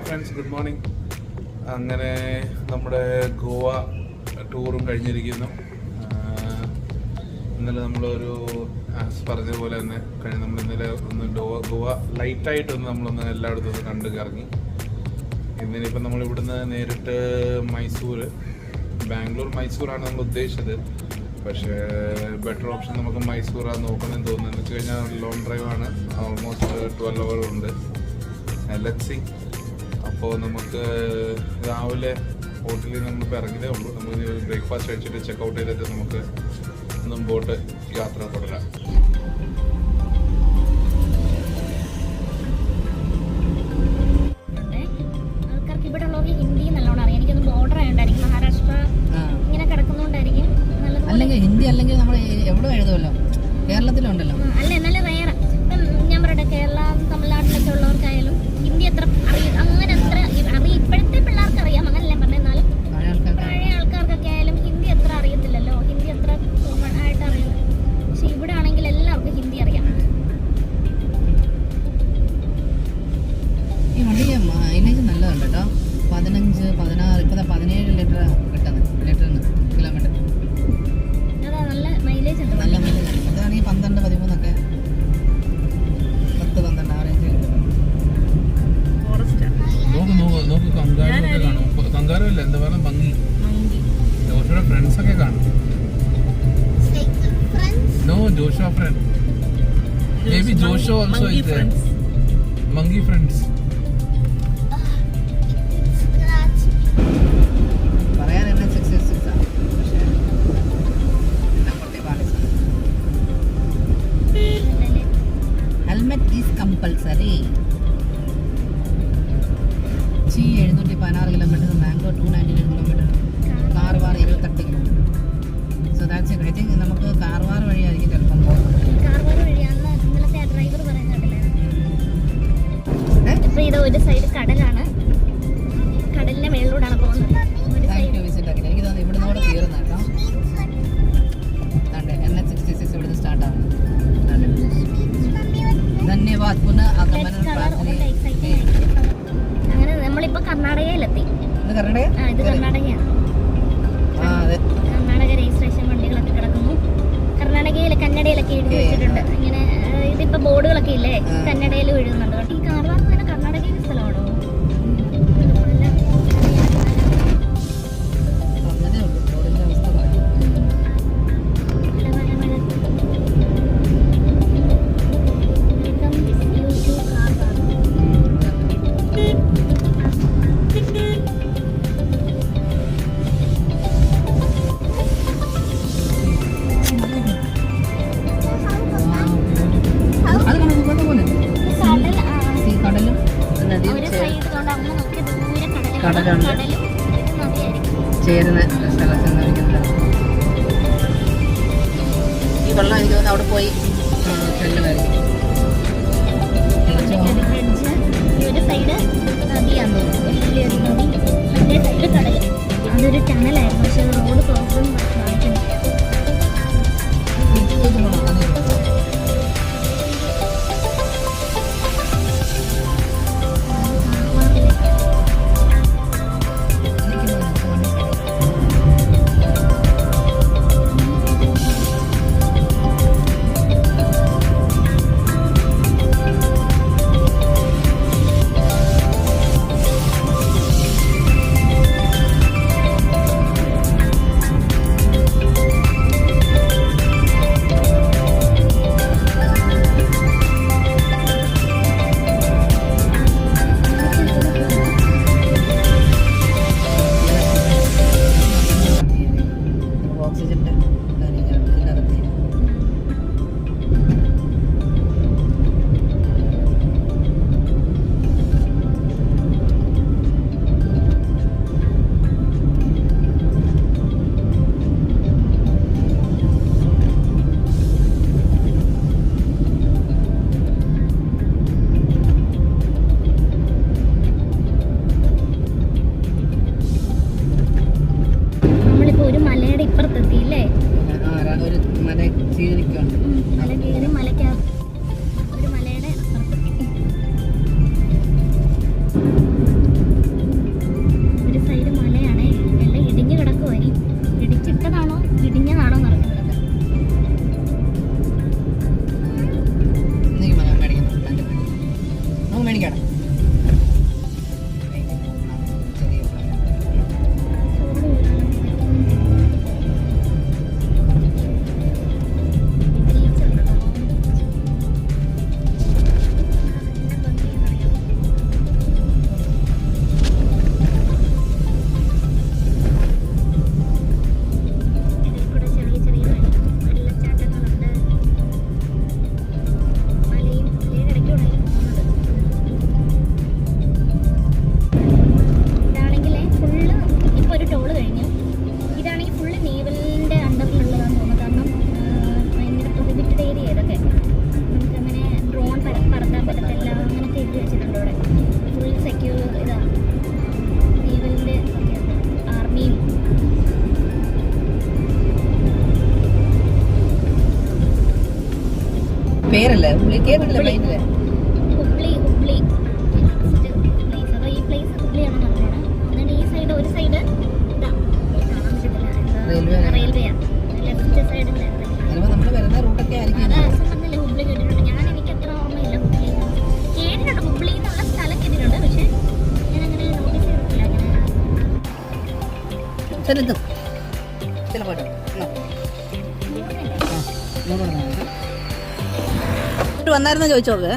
Hi friends, good morning. അങ്ങനെ നമ്മുടെ ഗോവ ടൂറും കഴിഞ്ഞിരിക്കുന്നു. ഇന്നലെ നമ്മളൊരു പറഞ്ഞ പോലെ തന്നെ നമ്മൾ ഇന്നലെ ഒന്ന് ഗോവ ലൈറ്റായിട്ടൊന്ന് നമ്മളൊന്ന് എല്ലായിടത്തും ഒന്ന് കണ്ടു കറങ്ങി. ഇന്നിനിപ്പം നമ്മളിവിടുന്ന് നേരിട്ട് മൈസൂറാണ് നമ്മൾ ഉദ്ദേശിച്ചത്. പക്ഷേ ബെറ്റർ ഓപ്ഷൻ നമുക്ക് മൈസൂറാണ് നോക്കണമെന്ന് തോന്നുന്നത്. എന്ന് വെച്ച് കഴിഞ്ഞാൽ ലോങ് ഡ്രൈവാണ്, ഓൾമോസ്റ്റ് 12 hours ഉണ്ട്. Let's see. അപ്പോൾ നമുക്ക് രാവിലെ ഹോട്ടലിൽ നമ്മളിപ്പോൾ ഇറങ്ങിയതേ ഉള്ളൂ. നമുക്ക് ബ്രേക്ക്ഫാസ്റ്റ് കഴിച്ചിട്ട് ചെക്കൗട്ട് ചെയ്തിട്ട് നമുക്ക് മുമ്പോട്ട് യാത്ര തുടരാം. ആൾക്കാർക്ക് ഇവിടെ ഉള്ളവർക്ക് ഹിന്ദി നല്ലോണം അറിയാം. എനിക്കൊന്ന് ബോർഡർ ആയതുകൊണ്ടായിരിക്കും, മഹാരാഷ്ട്ര ഇങ്ങനെ കിടക്കുന്നതുകൊണ്ടായിരിക്കും. അല്ലെങ്കിൽ ഹിന്ദി അല്ലെങ്കിൽ നമ്മൾ എവിടെ എഴുതുമല്ലോ, കേരളത്തിലുണ്ടല്ലോ. അല്ല, എന്നാലും വേറെ ഞാൻ പറയട്ടെ, കേരള തമിഴ്നാട്ടിലൊക്കെ ഉള്ളവർക്കായാലും ഹിന്ദി അത്ര അങ്ങനെ അത്ര ഇപ്പോഴത്തെ പിള്ളേർക്ക് അറിയാം, അങ്ങനല്ല പറഞ്ഞ. എന്നാലും പഴയ ആൾക്കാർക്കൊക്കെ ആയാലും ഹിന്ദി അത്ര അറിയത്തില്ലല്ലോ, ഹിന്ദി അത്ര കോമൺ ആയിട്ട് അറിയുന്നത്. പക്ഷെ ഇവിടെ ആണെങ്കിൽ എല്ലാവർക്കും ഹിന്ദി അറിയാം. ഈ വണ്ടിക്ക് മൈലേജ് നല്ലതുണ്ട് കേട്ടോ. 15, 16, ഇപ്പോൾ 17 ലിറ്റർ കിട്ടുന്നത് ലിറ്ററിന് കിലോമീറ്റർ. അതാ നല്ല മൈലേജ് ഉണ്ട്, നല്ല മൈലേജ്. അതാണെങ്കിൽ 12, 13 ഒക്കെ 10, 12 ആവറേജ് കിട്ടും. നോക്ക് കങ്കാരൊക്കെ കാണും. കങ്കാരല്ല, എന്താ പറയുക, മങ്കി. ജോഷുവയുടെ ഫ്രണ്ട്സ് ഒക്കെ കാണും. No, Joshua friend. Maybe Joshua also is there. Monkey friends. പറയാൻ തന്നെ 666 ആണ്. പക്ഷേ എന്നെ കൊണ്ടേ പാടില്ല. Helmet is compulsory. 716 kilometre, mango 299 kilometre, Karwar 28 kilometre. So that's it. I think നമുക്ക് കാർവാർ വഴിയായിരിക്കും ചിലപ്പം പോകുന്നത്. കാർവാർ വഴിയാണെന്ന് ഇന്നലത്തെ ഡ്രൈവർ പറയുന്നുണ്ടല്ലേ. ഇപ്പൊ ഇത് ഒരു സൈഡ് കടലാണ്, കടലിന്റെ മേളിലൂടെയാണ് പോകുന്നത്. ഒരു സൈഡ് വിസിറ്റ് ആക്കി. എനിക്ക് തോന്നുന്നു ഇവിടുന്ന് കൂടെ തീർന്ന കേട്ടോ. NH66 ഇവിടുന്ന് സ്റ്റാർട്ട് ആവുന്നു. ധന്യവാദ്. പുനഃ ആഗമനം പ്രാർത്ഥന. അങ്ങനെ നമ്മളിപ്പോ കർണാടകയിലെത്തി. ഇത് കർണാടക? ഇത് കർണാടകയാണ്. അതെ, കർണാടക രജിസ്ട്രേഷൻ വണ്ടികളൊക്കെ കിടക്കുന്നു. കർണാടകയിൽ കന്നഡയിലൊക്കെ എഴുതി വെച്ചിട്ടുണ്ട്. ഇങ്ങനെ ഇതിപ്പോ ബോർഡുകളൊക്കെ ഇല്ലേ, കന്നഡയിൽ എഴുതുന്നുണ്ട്. ഈ കാർവാർ തന്നെ കർണാടകയിലെ സ്ഥലമാണോ? അങ്ങനെയേ ഉള്ളൂ. റോഡിന്റെ അവസ്ഥ പറയും. കടലുണ്ട്, ചേരുന്ന സ്ഥലത്ത് നിന്നിരിക്കുന്നത്. ഈ വെള്ളം എനിക്ക് തോന്നുന്നു അവിടെ പോയി ചെല്ലുമായിരിക്കും. ഒരു സൈഡ് നദിയാന്ന് തോന്നുന്നു, വലിയൊരു നദി, മറ്റേ സൈഡ് കടൽ. അതൊരു ടണലായിരുന്നു, പക്ഷെ റോഡ് ക്ലോസും കാണിക്കുന്നില്ല. ഹുബ്ലി കേട്ടിട്ടില്ല മൈൻഡില്. ഹുബ്ലി പ്ലേസ്. അപ്പോൾ ഈ പ്ലേസ് ഹുബ്ലിയാണെന്ന് പറഞ്ഞാണ്. എന്നിട്ട് ഈ സൈഡ് ഒരു സൈഡ് ഇതാ കാണാൻ പറ്റത്തില്ല, റെയിൽവേയാണ്. ലെഫ്റ്റ് സൈഡിൽ ചിലപ്പോൾ നമ്മൾ വരുന്ന റൂട്ടൊക്കെ ആയിരിക്കും. അതാ പറഞ്ഞില്ലേ ഹുബ്ലി കേട്ടിട്ടുണ്ട്. എനിക്ക് അത്ര ഓർമ്മയില്ല ഹുബ്ലി കേട്ടിട്ടുണ്ട്. ഹുബ്ലി എന്നുള്ള സ്ഥലം കേട്ടിട്ടുണ്ട്, പക്ഷെ ഞാൻ അങ്ങനെ നോട്ടീസ് ചെയ്തിട്ടില്ല. ചെലുത്തും ചില പോട്ടോ വന്നായിരുന്നോ ചോദിച്ചോക്ക്.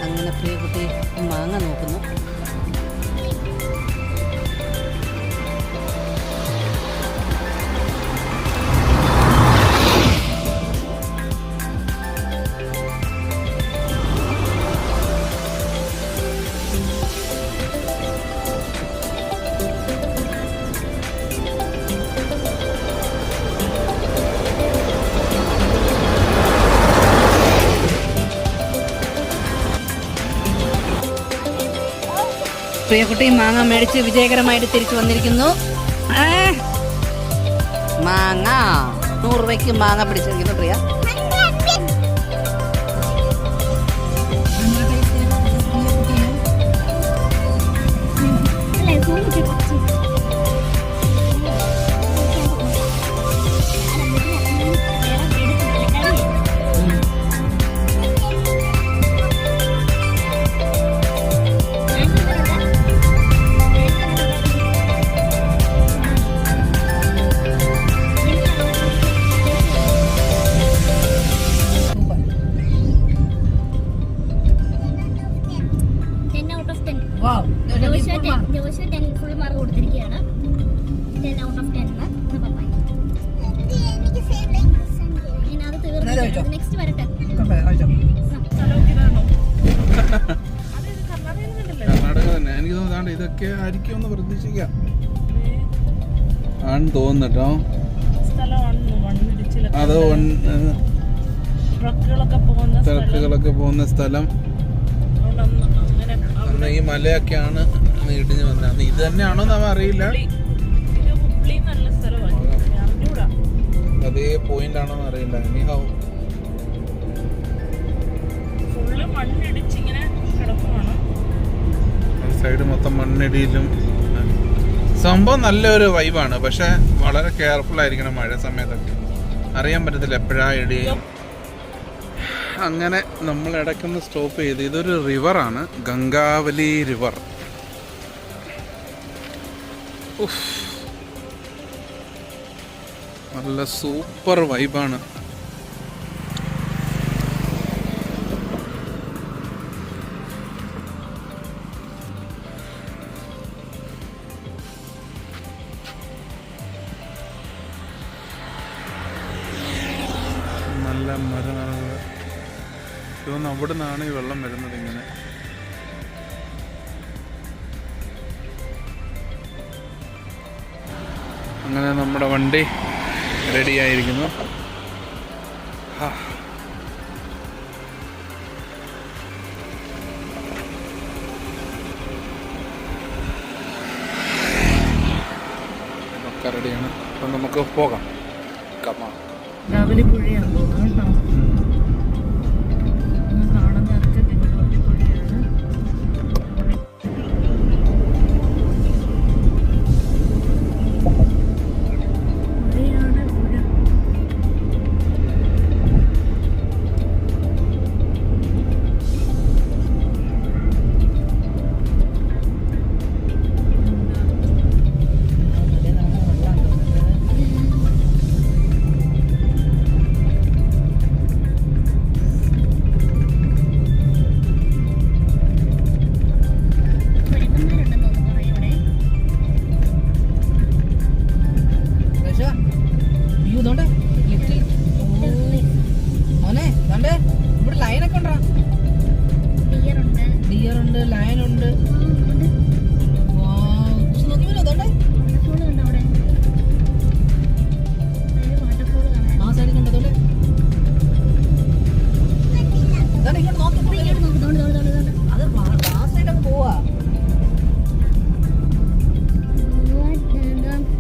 അങ്ങനെ പ്രിയ കുട്ടി മാങ്ങ നോക്കുന്നു. പ്രിയക്കുട്ടി മാങ്ങ മേടിച്ച് വിജയകരമായിട്ട് തിരിച്ചു വന്നിരിക്കുന്നു. മാങ്ങ 100 രൂപയ്ക്ക് മാങ്ങ പിടിച്ചിരിക്കുന്നു പ്രിയ. ജോഷു 10 ഫുൾ മാർക്ക് കൊടുത്തിരിക്കുകയാണ്. 10 out of 10 അത് തീർന്നു. നെക്സ്റ്റ് വരട്ടെ. കർണാടക തന്നെ എനിക്ക് തോന്നുന്നു. ഇതൊക്കെ ആയിരിക്കും എന്ന് പ്രതീക്ഷിക്കാം ആണ് തോന്നുന്നുട്ടോ. അത് ട്രക്കുകളൊക്കെ പോകുന്ന സ്ഥലം. അന്ന് ഈ മലയൊക്കെയാണ് ഇടിഞ്ഞു വന്നത്. അന്ന് ഇത് തന്നെയാണോ നമ്മൾ അറിയില്ല. അതേ പോയിന്റ് ആണോന്ന് അറിയില്ല. എനിഹാവും സൈഡ് മൊത്തം മണ്ണിടിയിലും. സംഭവം നല്ലൊരു വൈബാണ്, പക്ഷെ വളരെ കെയർഫുൾ ആയിരിക്കണം മഴ സമയത്തൊക്കെ. അറിയാൻ പറ്റത്തില്ല എപ്പോഴാ ഇടി. അങ്ങനെ നമ്മൾ ഇടയ്ക്കൊന്ന് സ്റ്റോപ്പ് ചെയ്ത്. ഇതൊരു റിവറാണ്, ഗംഗാവലി റിവർ. നല്ല സൂപ്പർ വൈബാണ്. നല്ല മരമാണ്. ഇതൊന്നും അവിടെ നിന്നാണ് ഈ വെള്ളം വരുന്നത്. ഇങ്ങനെ അങ്ങനെ നമ്മുടെ വണ്ടി റെഡി ആയിരിക്കുന്നു. ഒക്കെ റെഡിയാണ്. അപ്പം നമുക്ക് പോകാം. കമാ രാവിലെ പുഴയാണ് തോന്നുന്നു.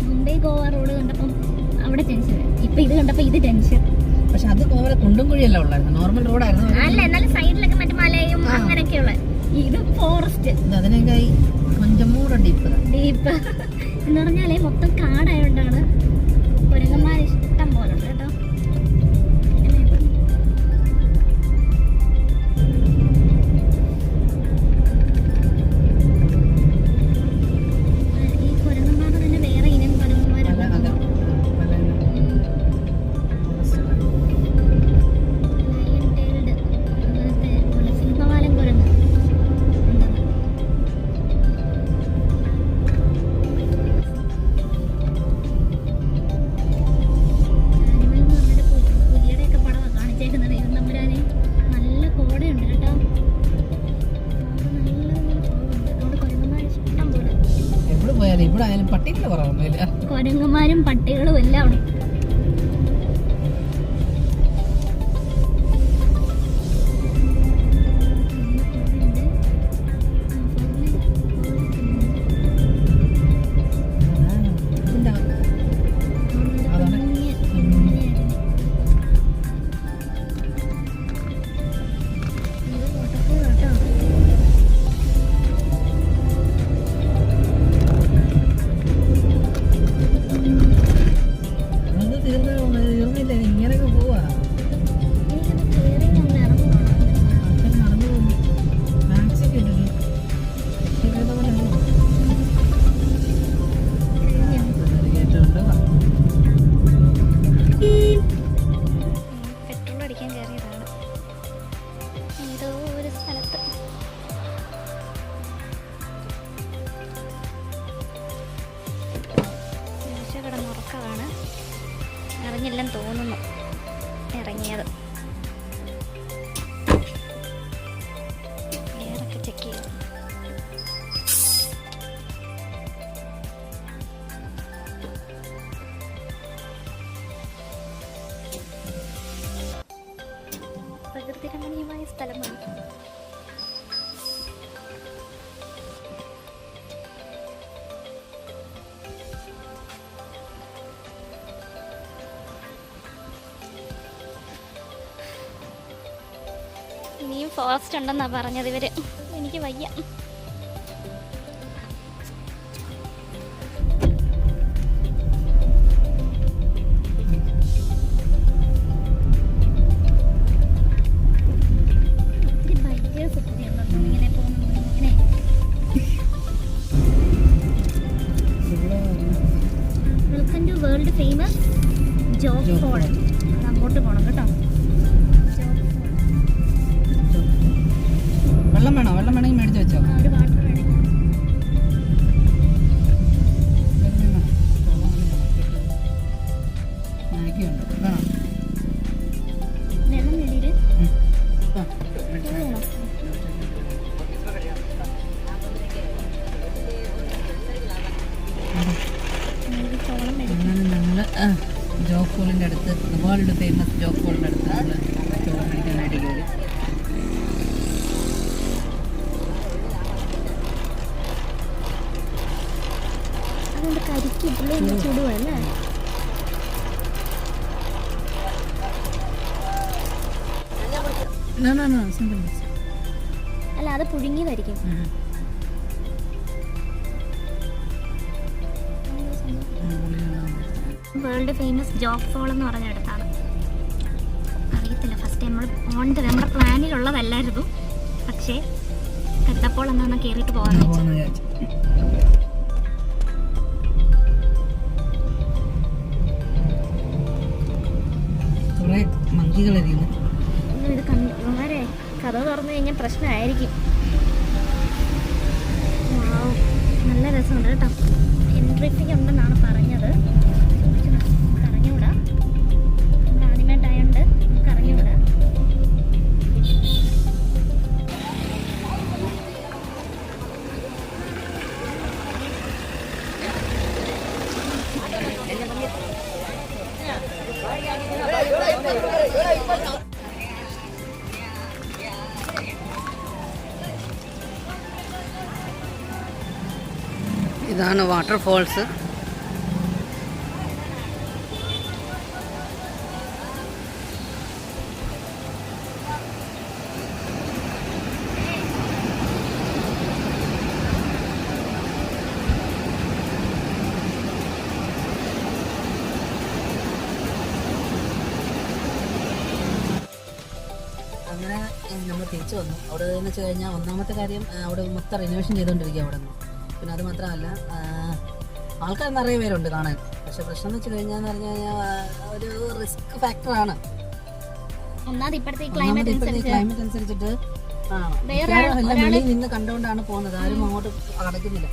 മുംബൈ ഗോവ റോഡ് കണ്ടപ്പം ഫോറസ്റ്റ്. അതിനൊക്കെ കൊഞ്ചം കൂടെ ഡീപ്പ് എന്ന് പറഞ്ഞാലേ മൊത്തം കാടായോണ്ടാണ് കുരങ്ങന്മാർ ഇഷ്ടം പോലെ ഉണ്ട് കേട്ടോ. ഈ കുരങ്ങന്മാർ തന്നെ വേറെ ഇനം കുരങ്ങന്മാരുണ്ട്. ലയൺ ടൈൽഡ് അങ്ങനത്തെ സിംഹവാലൻ കുരങ്ങ് ഉണ്ടെന്ന്. പുലിയുടെയൊക്കെ പടമാണ് കാണിച്ചേക്കുന്നത്. ഇവൻ തമ്പുരാനെ നല്ല കോടയുണ്ട് കേട്ടോ. അതുകൊണ്ട് കുരങ്ങന്മാർ ഇഷ്ടം പോലെ. എവിടെ പോയാലും ഇവിടെ ആയാലും പട്ടികളുടെ കുറവൊന്നുമില്ല. കുരങ്ങന്മാരും പട്ടികളും എല്ലാം ഉണ്ട്. തീർന്നില്ല, ഇങ്ങനെയൊക്കെ പോവാ. ആൾക്കാർ നടന്നു പോകുന്നു. മാക്സിക്ക് ഇട്ടിട്ട് പെട്രോൾ അടിക്കാൻ കയറിയതാണ് ഏതോ ഒരു സ്ഥലത്ത്. കിടന്നുറക്കമാണ്. അറിഞ്ഞില്ലെന്ന് തോന്നുന്നു ഇറങ്ങിയത്. എയറൊക്കെ ചെക്ക് ചെയ്തു. പ്രകൃതി രമണീയമായ സ്ഥലമാണ്. ഇനിയും ഫോറസ്റ്റ് ഉണ്ടെന്നാ പറഞ്ഞത് ഇവര്. എനിക്ക് വയ്യ. ഇങ്ങനെ പോകുന്നു ഇങ്ങനെ. Welcome to world famous Jog fall. അത് അങ്ങോട്ട് പോകണം കേട്ടോ. വെള്ളം വേണോ? വെള്ളം വേണമെങ്കിൽ മേടിച്ച് വെച്ചോ. ഒരു വാട്ടർ വേണമെങ്കിൽ മാഗിയുണ്ട്. വേണം? വെള്ളം നേടിയിട്ട് ചോളം മേടിക്കും. അങ്ങനെ ഞങ്ങൾ ജോഗ് ഫോളിൻ്റെ അടുത്ത്, വേൾഡ് ഫേമസ് ജോഗ് ഫോളിൻ്റെ അടുത്ത് നമ്മൾ ചോളം മേടിക്കാൻ വേണ്ടി കയറി. അതുകൊണ്ട് കരിക്കിട്ടില്ലേ ചുടുവല്ലേ? അല്ല, അത് പുഴുങ്ങിയതായിരിക്കും. വേൾഡ് ഫേമസ് ജോഗ് ഫോൾ എന്ന് പറഞ്ഞിടത്താണ്. അറിയത്തില്ല, ഫസ്റ്റ് നമ്മൾ നമ്മുടെ പ്ലാനിലുള്ളതല്ലായിരുന്നു. പക്ഷേ കണ്ടപ്പോൾ എന്നാ കയറിയിട്ട് പോകാൻ വെച്ചു. കുറേ മങ്കികളരിയുന്നു. ഇത് വളരെ കഥ തുറന്നു കഴിഞ്ഞാൽ പ്രശ്നമായിരിക്കും. നല്ല രസമുണ്ട് കേട്ടോ. എൻട്രി ഫീ ഉണ്ടെന്നാണ് പറഞ്ഞത്. അറിഞ്ഞൂടാ, നമ്മൾ ആദ്യമായിട്ട് ആയതുകൊണ്ട് നമുക്ക് അറിഞ്ഞൂടാ. ഇതാണ് വാട്ടർഫോൾസ്. തിരിച്ചു വന്നു. അവിടെ എന്ന് വെച്ച് കഴിഞ്ഞാൽ ഒന്നാമത്തെ കാര്യം അവിടെ മൊത്തം റിനോവേഷൻ ചെയ്തുകൊണ്ടിരിക്കുക അവിടെ നിന്ന്. പിന്നെ അത് മാത്രമല്ല ആൾക്കാർ നിറയെ പേരുണ്ട് കാണാൻ. പക്ഷെ പ്രശ്നം എന്ന് വെച്ച് കഴിഞ്ഞാൽ ഒരു റിസ്ക് ഫാക്ടറാണ്. ഇപ്പോഴത്തെ ക്ലൈമറ്റ് അനുസരിച്ചിട്ട് എല്ലാം വെളിയിൽ നിന്ന് കണ്ടുകൊണ്ടാണ് പോകുന്നത്. ആരും അങ്ങോട്ട് അടയ്ക്കുന്നില്ല.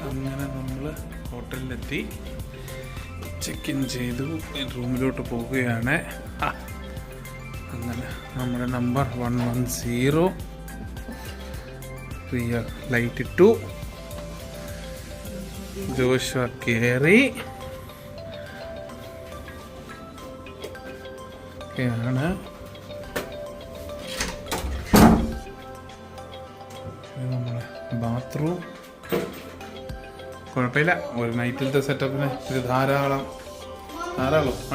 അങ്ങനെ നമ്മൾ ഹോട്ടലിലെത്തി, ചെക്ക് ഇൻ ചെയ്തു, റൂമിലോട്ട് പോവുകയാണ്. അങ്ങനെ നമ്മുടെ നമ്പർ 110 റിയൽ ലൈറ്റ് ഇട്ടു. ജോഷുവ കയറി ാണ്. നമ്മുടെ ബാത്റൂം കുഴപ്പമില്ല. ഒരു നൈറ്റിലത്തെ സെറ്റപ്പിന് ഇത് ധാരാളം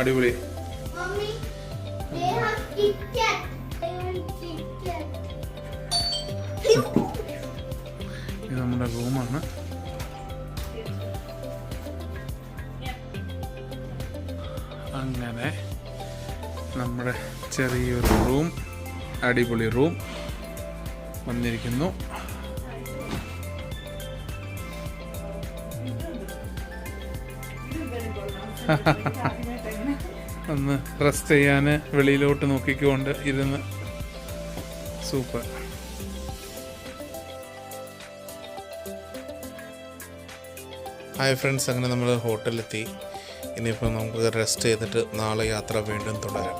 അടിപൊളി. ഇത് നമ്മുടെ റൂമാണ്. അങ്ങനെ നമ്മുടെ ചെറിയൊരു റൂം, അടിപൊളി റൂം വന്നിരിക്കുന്നു. ഒന്ന് റെസ്റ്റ് ചെയ്യാൻ വെളിയിലോട്ട് നോക്കിക്കൊണ്ട് ഇരുന്ന് സൂപ്പർ. ഹായ് ഫ്രണ്ട്സ്, അങ്ങനെ നമ്മൾ ഹോട്ടലിലെത്തി. ഇനിയിപ്പോൾ നമുക്ക് റെസ്റ്റ് ചെയ്തിട്ട് നാളെ യാത്ര വീണ്ടും തുടരാം.